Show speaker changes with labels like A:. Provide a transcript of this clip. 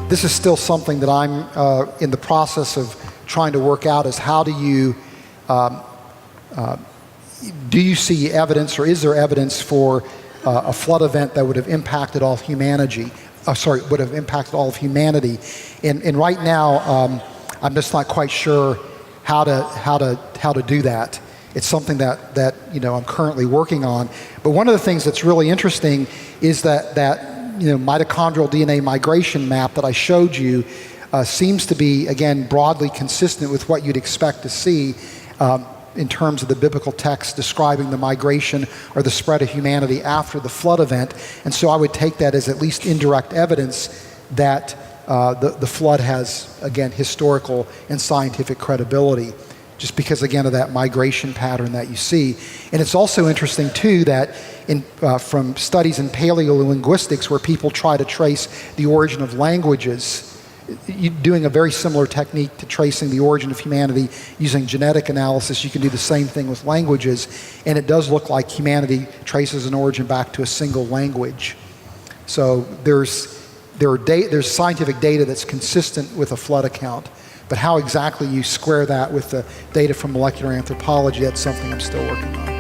A: this is still something that I'm in the process of trying to work out, is how do you see evidence, or is there evidence for a flood event that would have impacted all humanity? Would have impacted all of humanity. And right now, I'm just not quite sure how to do that. It's something that I'm currently working on. But one of the things that's really interesting is that mitochondrial DNA migration map that I showed you seems to be, again, broadly consistent with what you'd expect to see in terms of the biblical text describing the migration or the spread of humanity after the flood event. And so I would take that as at least indirect evidence that the flood has, again, historical and scientific credibility, just because, again, of that migration pattern that you see. And it's also interesting, too, that from studies in paleolinguistics, where people try to trace the origin of languages, doing a very similar technique to tracing the origin of humanity using genetic analysis, you can do the same thing with languages, and it does look like humanity traces an origin back to a single language. So there's scientific data that's consistent with a flood account, but how exactly you square that with the data from molecular anthropology, that's something I'm still working on.